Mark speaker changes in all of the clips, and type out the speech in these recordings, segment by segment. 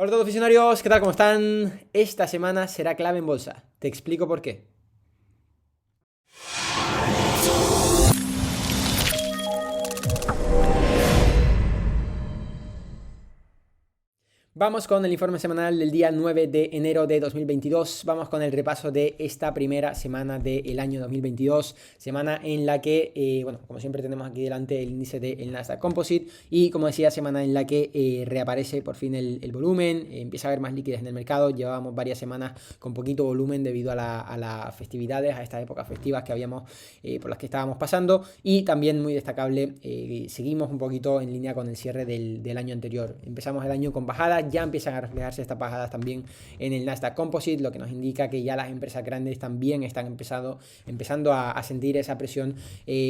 Speaker 1: Hola a todos aficionados, ¿qué tal? ¿Cómo están? Esta semana será clave en bolsa. Te explico por qué. Vamos con el informe semanal del día 9 de enero de 2022. Vamos con el repaso de esta primera semana del año 2022. Semana en la que, como siempre tenemos aquí delante el índice del Nasdaq Composite. Y como decía, semana en la que reaparece por fin el volumen. Empieza a haber más liquidez en el mercado. Llevábamos varias semanas con poquito volumen debido a las festividades, a estas épocas festivas que habíamos, por las que estábamos pasando. Y también muy destacable, seguimos un poquito en línea con el cierre del año anterior. Empezamos el año con bajadas. Ya empiezan a reflejarse estas bajadas también en el Nasdaq Composite, lo que nos indica que ya las empresas grandes también están empezando a sentir esa presión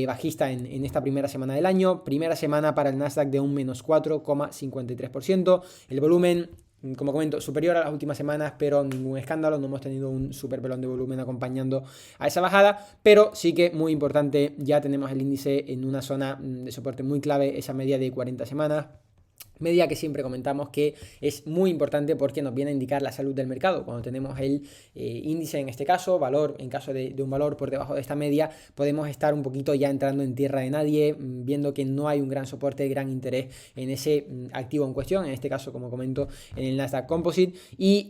Speaker 1: bajista en esta primera semana del año. Primera semana para el Nasdaq de un menos 4,53%. El volumen, como comento, superior a las últimas semanas, pero ningún escándalo, no hemos tenido un super pelón de volumen acompañando a esa bajada, pero sí que muy importante, ya tenemos el índice en una zona de soporte muy clave, esa media de 40 semanas. Media que siempre comentamos que es muy importante porque nos viene a indicar la salud del mercado. Cuando tenemos el índice, en este caso, valor, en caso de un valor por debajo de esta media, podemos estar un poquito ya entrando en tierra de nadie, viendo que no hay un gran soporte, gran interés en ese activo en cuestión, en este caso, como comento, en el Nasdaq Composite. Y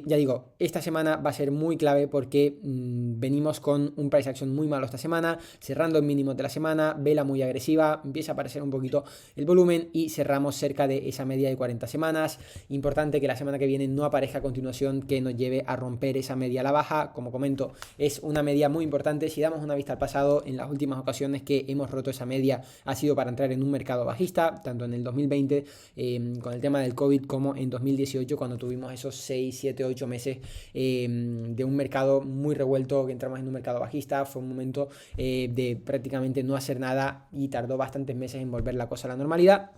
Speaker 1: ya digo, esta semana va a ser muy clave porque venimos con un price action muy malo esta semana, cerrando en mínimos de la semana, vela muy agresiva, empieza a aparecer un poquito el volumen y cerramos cerca de esa media de 40 semanas. Importante que la semana que viene no aparezca a continuación que nos lleve a romper esa media a la baja. Como comento, es una media muy importante. Si damos una vista al pasado, en las últimas ocasiones que hemos roto esa media ha sido para entrar en un mercado bajista, tanto en el 2020 con el tema del COVID, como en 2018 cuando tuvimos esos 6, 7, 8 meses de un mercado muy revuelto, que entramos en un mercado bajista. Fue un momento de prácticamente no hacer nada y tardó bastantes meses en volver la cosa a la normalidad.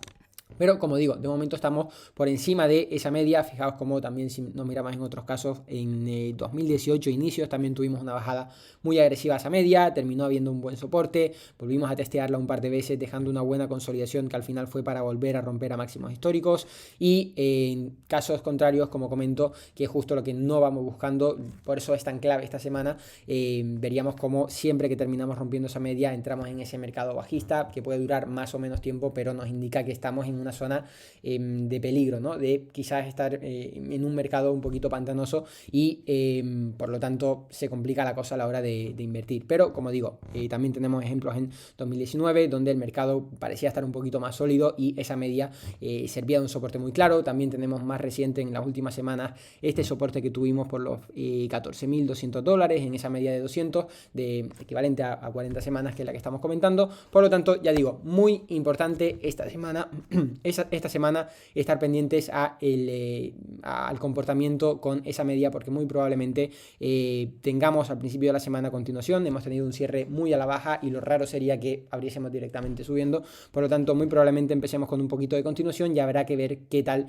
Speaker 1: Pero como digo, de momento estamos por encima de esa media. Fijaos como también, si nos miramos en otros casos, en 2018 inicios también tuvimos una bajada muy agresiva a esa media, terminó habiendo un buen soporte, volvimos a testearla un par de veces dejando una buena consolidación que al final fue para volver a romper a máximos históricos. Y en casos contrarios, como comento, que es justo lo que no vamos buscando, por eso es tan clave esta semana, veríamos como siempre que terminamos rompiendo esa media entramos en ese mercado bajista que puede durar más o menos tiempo, pero nos indica que estamos en una zona de peligro, ¿no? De quizás estar en un mercado un poquito pantanoso y por lo tanto se complica la cosa a la hora de invertir. Pero como digo, también tenemos ejemplos en 2019 donde el mercado parecía estar un poquito más sólido y esa media servía de un soporte muy claro. También tenemos más reciente en las últimas semanas este soporte que tuvimos por los $14.200 en esa media de 200, de equivalente a 40 semanas, que es la que estamos comentando. Por lo tanto, ya digo, muy importante esta semana estar pendientes al comportamiento con esa media, porque muy probablemente tengamos al principio de la semana a continuación, hemos tenido un cierre muy a la baja y lo raro sería que abriésemos directamente subiendo. Por lo tanto, muy probablemente empecemos con un poquito de continuación y habrá que ver qué tal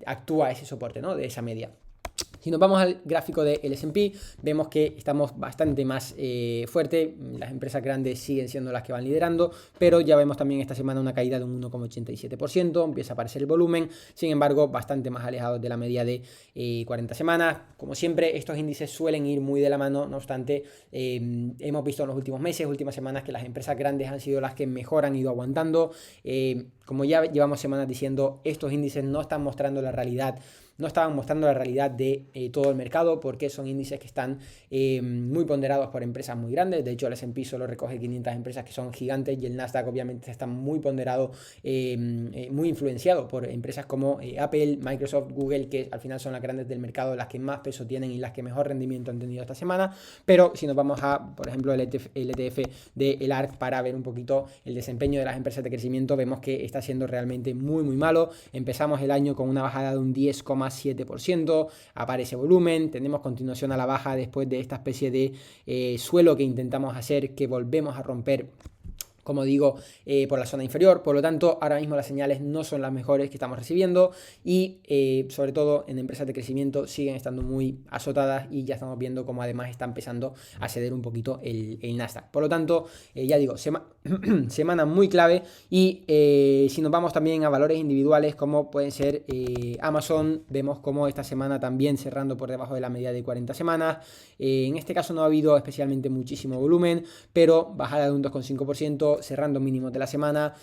Speaker 1: actúa ese soporte, ¿no?, de esa media. Si nos vamos al gráfico del S&P, vemos que estamos bastante más fuerte. Las empresas grandes siguen siendo las que van liderando, pero ya vemos también esta semana una caída de un 1,87%, empieza a aparecer el volumen, sin embargo, bastante más alejados de la media de 40 semanas. Como siempre, estos índices suelen ir muy de la mano, no obstante, hemos visto en los últimos meses, últimas semanas, que las empresas grandes han sido las que mejor han ido aguantando. Como ya llevamos semanas diciendo, estos índices no están mostrando la realidad, no estaban mostrando la realidad de todo el mercado, porque son índices que están muy ponderados por empresas muy grandes. De hecho, el S&P solo recoge 500 empresas que son gigantes y el Nasdaq obviamente está muy ponderado, muy influenciado por empresas como Apple, Microsoft, Google, que al final son las grandes del mercado, las que más peso tienen y las que mejor rendimiento han tenido esta semana. Pero si nos vamos a, por ejemplo, el ETF del ARK para ver un poquito el desempeño de las empresas de crecimiento, vemos que está siendo realmente muy muy malo. Empezamos el año con una bajada de un 10,7%, aparece volumen, tenemos continuación a la baja después de esta especie de suelo que intentamos hacer, que volvemos a romper como digo, por la zona inferior. Por lo tanto, ahora mismo las señales no son las mejores que estamos recibiendo y sobre todo en empresas de crecimiento siguen estando muy azotadas y ya estamos viendo cómo además está empezando a ceder un poquito el Nasdaq. Por lo tanto, ya digo, semana muy clave y si nos vamos también a valores individuales como pueden ser Amazon, vemos como esta semana también cerrando por debajo de la media de 40 semanas. En este caso no ha habido especialmente muchísimo volumen, pero bajada de un 2,5%, cerrando mínimos de la semana,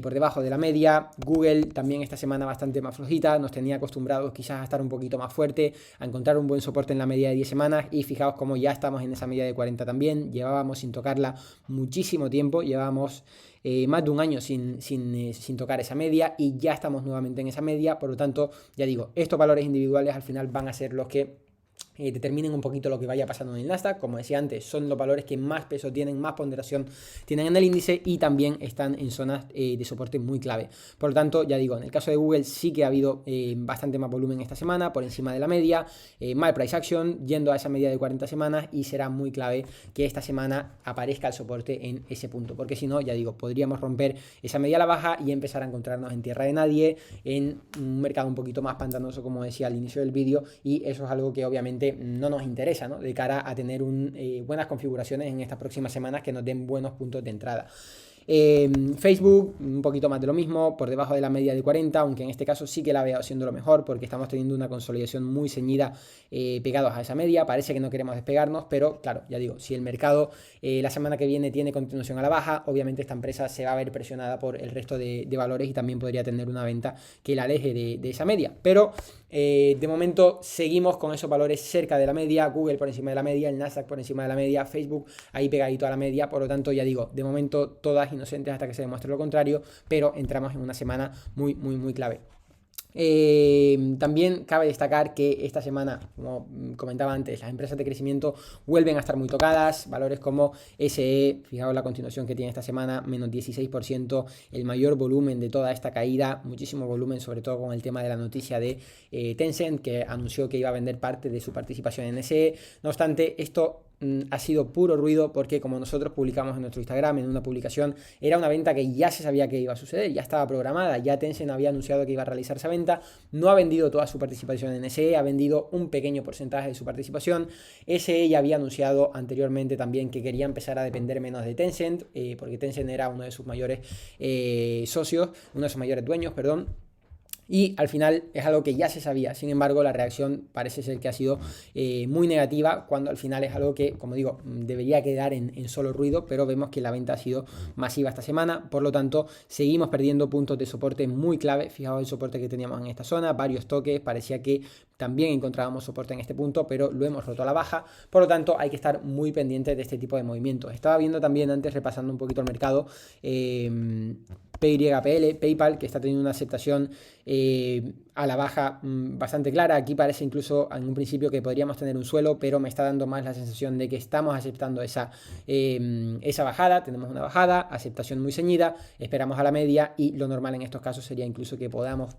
Speaker 1: por debajo de la media. Google también esta semana bastante más flojita, nos tenía acostumbrados quizás a estar un poquito más fuerte, a encontrar un buen soporte en la media de 10 semanas y fijaos como ya estamos en esa media de 40 también, llevábamos sin tocarla muchísimo tiempo, llevábamos más de un año sin tocar esa media y ya estamos nuevamente en esa media. Por lo tanto, ya digo, estos valores individuales al final van a ser los que determinen un poquito lo que vaya pasando en el Nasdaq. Como decía antes, son los valores que más peso tienen, más ponderación tienen en el índice y también están en zonas de soporte muy clave. Por lo tanto, ya digo, en el caso de Google sí que ha habido bastante más volumen esta semana, por encima de la media, mal price action, yendo a esa media de 40 semanas y será muy clave que esta semana aparezca el soporte en ese punto, porque si no, ya digo, podríamos romper esa media a la baja y empezar a encontrarnos en tierra de nadie, en un mercado un poquito más pantanoso, como decía al inicio del vídeo, y eso es algo que obviamente no nos interesa, ¿no? De cara a tener buenas configuraciones en estas próximas semanas que nos den buenos puntos de entrada. Facebook, un poquito más de lo mismo, por debajo de la media de 40, aunque en este caso sí que la veo siendo lo mejor porque estamos teniendo una consolidación muy ceñida pegados a esa media. Parece que no queremos despegarnos, pero claro, ya digo, si el mercado la semana que viene tiene continuación a la baja, obviamente esta empresa se va a ver presionada por el resto de valores y también podría tener una venta que la aleje de esa media. Pero de momento seguimos con esos valores cerca de la media, Google por encima de la media, el Nasdaq por encima de la media, Facebook ahí pegadito a la media. Por lo tanto, ya digo, de momento todas inocentes hasta que se demuestre lo contrario, pero entramos en una semana muy clave. También cabe destacar que esta semana, como comentaba antes, las empresas de crecimiento vuelven a estar muy tocadas. Valores como SE, fijaos la continuación que tiene esta semana, menos 16%, el mayor volumen de toda esta caída, muchísimo volumen, sobre todo con el tema de la noticia de Tencent, que anunció que iba a vender parte de su participación en SE. No obstante, esto ha sido puro ruido porque, como nosotros publicamos en nuestro Instagram en una publicación, era una venta que ya se sabía que iba a suceder, ya estaba programada, ya Tencent había anunciado que iba a realizar esa venta. No ha vendido toda su participación en SE, ha vendido un pequeño porcentaje de su participación. SE ya había anunciado anteriormente también que quería empezar a depender menos de Tencent, porque Tencent era uno de sus mayores socios, uno de sus mayores dueños, perdón. Y al final es algo que ya se sabía. Sin embargo, la reacción parece ser que ha sido muy negativa, cuando al final es algo que, como digo, debería quedar en solo ruido, pero vemos que la venta ha sido masiva esta semana. Por lo tanto, seguimos perdiendo puntos de soporte muy clave. Fijaos el soporte que teníamos en esta zona, varios toques, parecía que también encontrábamos soporte en este punto, pero lo hemos roto a la baja. Por lo tanto, hay que estar muy pendientes de este tipo de movimientos. Estaba viendo también antes, repasando un poquito el mercado, PayPal, que está teniendo una aceptación a la baja bastante clara. Aquí parece incluso en un principio que podríamos tener un suelo, pero me está dando más la sensación de que estamos aceptando esa bajada. Tenemos una bajada, aceptación muy ceñida, esperamos a la media y lo normal en estos casos sería incluso que podamos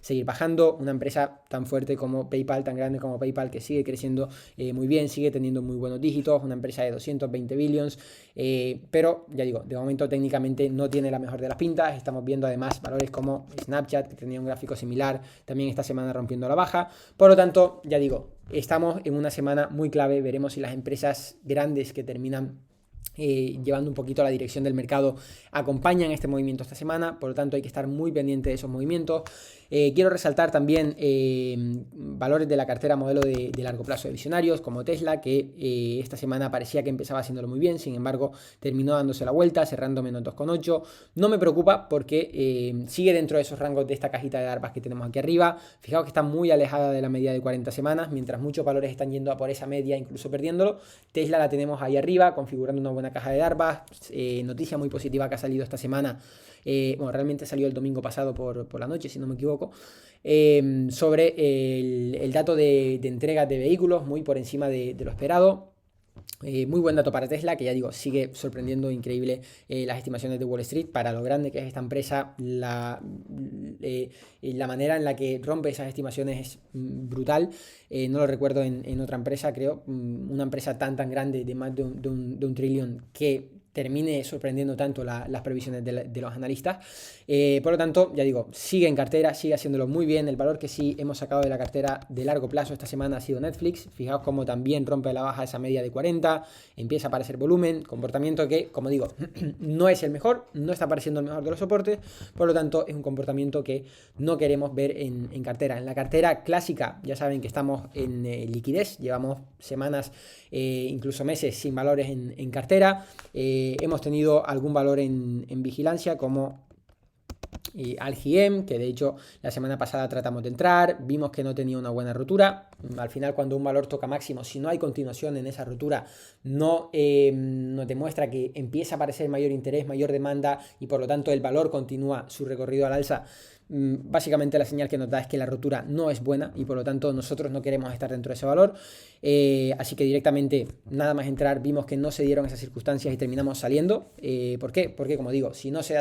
Speaker 1: seguir bajando. Una empresa tan fuerte como PayPal, tan grande como PayPal, que sigue creciendo muy bien, sigue teniendo muy buenos dígitos, una empresa de 220 billions, pero ya digo, de momento técnicamente no tiene la mejor de las pintas. Estamos viendo además valores como Snapchat, que tenía un gráfico similar, también esta semana rompiendo la baja. Por lo tanto, ya digo, estamos en una semana muy clave. Veremos si las empresas grandes que terminan llevando un poquito la dirección del mercado acompañan este movimiento esta semana. Por lo tanto, hay que estar muy pendiente de esos movimientos. Quiero resaltar también valores de la cartera modelo de largo plazo de visionarios como Tesla, que esta semana parecía que empezaba haciéndolo muy bien, sin embargo terminó dándose la vuelta, cerrando menos 2,8. No me preocupa porque sigue dentro de esos rangos de esta cajita de Darvas que tenemos aquí arriba. Fijaos que está muy alejada de la media de 40 semanas, mientras muchos valores están yendo a por esa media, incluso perdiéndolo. Tesla la tenemos ahí arriba, configurando una buena caja de Darvas. Noticia muy positiva que ha salido esta semana. Bueno, realmente salió el domingo pasado por la noche, si no me equivoco, sobre el dato de entrega de vehículos muy por encima de lo esperado. Muy buen dato para Tesla, que ya digo, sigue sorprendiendo increíble las estimaciones de Wall Street para lo grande que es esta empresa. La manera en la que rompe esas estimaciones es brutal. No lo recuerdo en otra empresa, creo, una empresa tan grande de más de un trillón que termine sorprendiendo tanto las previsiones de los analistas. Por lo tanto, ya digo, sigue en cartera, sigue haciéndolo muy bien. El valor que sí hemos sacado de la cartera de largo plazo esta semana ha sido Netflix. Fijaos cómo también rompe a la baja esa media de 40, empieza a aparecer volumen, comportamiento que, como digo, no es el mejor, no está apareciendo el mejor de los soportes, por lo tanto es un comportamiento que no queremos ver en cartera. En la cartera clásica ya saben que estamos en liquidez, llevamos semanas, incluso meses sin valores en cartera. Hemos tenido algún valor en vigilancia como Algiem, que de hecho la semana pasada tratamos de entrar, vimos que no tenía una buena rotura. Al final, cuando un valor toca máximo, si no hay continuación en esa rotura, no nos demuestra que empieza a aparecer mayor interés, mayor demanda y por lo tanto el valor continúa su recorrido al alza. Básicamente la señal que nos da es que la rotura no es buena y por lo tanto nosotros no queremos estar dentro de ese valor. Así que directamente, nada más entrar, vimos que no se dieron esas circunstancias y terminamos saliendo. ¿Por qué? Porque, como digo, si no se da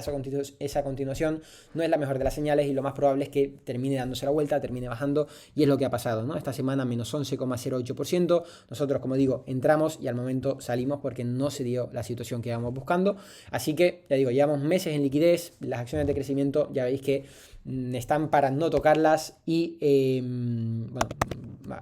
Speaker 1: esa continuación, no es la mejor de las señales y lo más probable es que termine dándose la vuelta, termine bajando, y es lo que ha pasado, ¿no? Esta semana menos 11,08%. Nosotros, como digo, entramos y al momento salimos porque no se dio la situación que íbamos buscando. Así que, ya digo, llevamos meses en liquidez, las acciones de crecimiento ya veis que están para no tocarlas y bueno,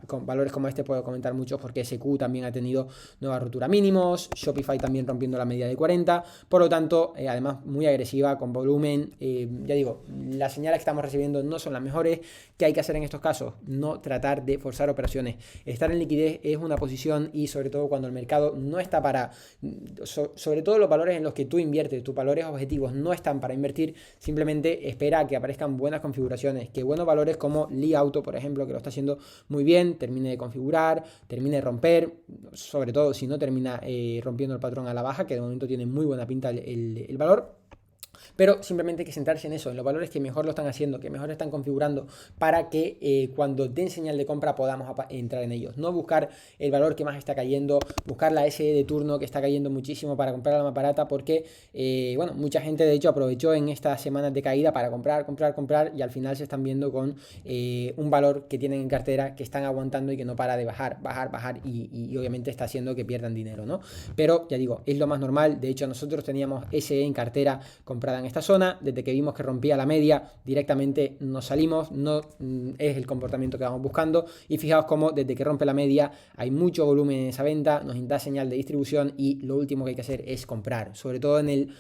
Speaker 1: con valores como este puedo comentar muchos porque SQ también ha tenido nueva rotura mínimos, Shopify también rompiendo la media de 40, por lo tanto además muy agresiva con volumen. Ya digo, las señales que estamos recibiendo no son las mejores. ¿Qué hay que hacer en estos casos? No tratar de forzar operaciones. Estar en liquidez es una posición y sobre todo cuando el mercado no está para, sobre todo los valores en los que tú inviertes, tus valores objetivos no están para invertir, simplemente espera a que aparezcan buenas configuraciones, que buenos valores como Li Auto, por ejemplo, que lo está haciendo muy bien, termine de configurar, termine de romper, sobre todo si no termina rompiendo el patrón a la baja, que de momento tiene muy buena pinta el valor. Pero simplemente hay que centrarse en eso, en los valores que mejor lo están haciendo, que mejor están configurando para que cuando den señal de compra podamos entrar en ellos. No buscar el valor que más está cayendo, buscar la SE de turno que está cayendo muchísimo para comprar la más barata porque, bueno, mucha gente de hecho aprovechó en estas semanas de caída para comprar y al final se están viendo con un valor que tienen en cartera que están aguantando y que no para de bajar y obviamente está haciendo que pierdan dinero, ¿no? Pero ya digo, es lo más normal. De hecho, nosotros teníamos SE en cartera comprada en esta zona, desde que vimos que rompía la media directamente nos salimos, no es el comportamiento que vamos buscando y fijaos cómo desde que rompe la media hay mucho volumen en esa venta, nos da señal de distribución y lo último que hay que hacer es comprar, sobre todo en el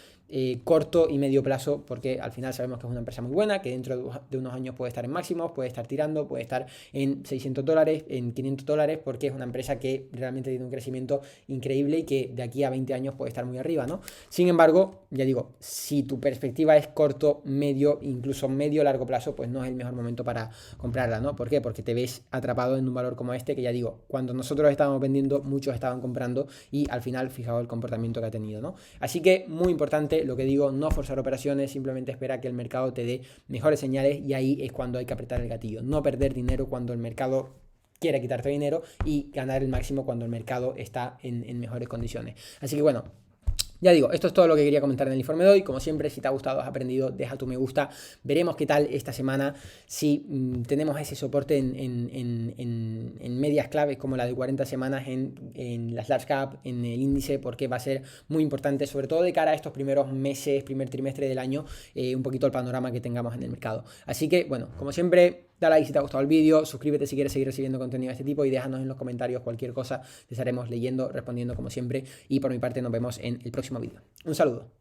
Speaker 1: corto y medio plazo, porque al final sabemos que es una empresa muy buena, que dentro de unos años puede estar en máximos, puede estar tirando, puede estar en $600, en $500, porque es una empresa que realmente tiene un crecimiento increíble y que de aquí a 20 años puede estar muy arriba, ¿no? Sin embargo, ya digo, si tu perspectiva es corto, medio, incluso medio largo plazo, pues no es el mejor momento para comprarla, ¿no? ¿Por qué? Porque te ves atrapado en un valor como este, que ya digo, cuando nosotros estábamos vendiendo, muchos estaban comprando y al final, fijaos el comportamiento que ha tenido, ¿no? Así que muy importante lo que digo, no forzar operaciones, simplemente espera que el mercado te dé mejores señales y ahí es cuando hay que apretar el gatillo. No perder dinero cuando el mercado quiere quitarte dinero y ganar el máximo cuando el mercado está en mejores condiciones. Así que bueno, ya digo, esto es todo lo que quería comentar en el informe de hoy. Como siempre, si te ha gustado, has aprendido, deja tu me gusta. Veremos qué tal esta semana, si tenemos ese soporte en medias claves como la de 40 semanas en las large cap, en el índice, porque va a ser muy importante, sobre todo de cara a estos primeros meses, primer trimestre del año, un poquito el panorama que tengamos en el mercado. Así que, bueno, como siempre, dale like si te ha gustado el vídeo, suscríbete si quieres seguir recibiendo contenido de este tipo y déjanos en los comentarios cualquier cosa, te estaremos leyendo, respondiendo como siempre y por mi parte nos vemos en el próximo vídeo. Un saludo.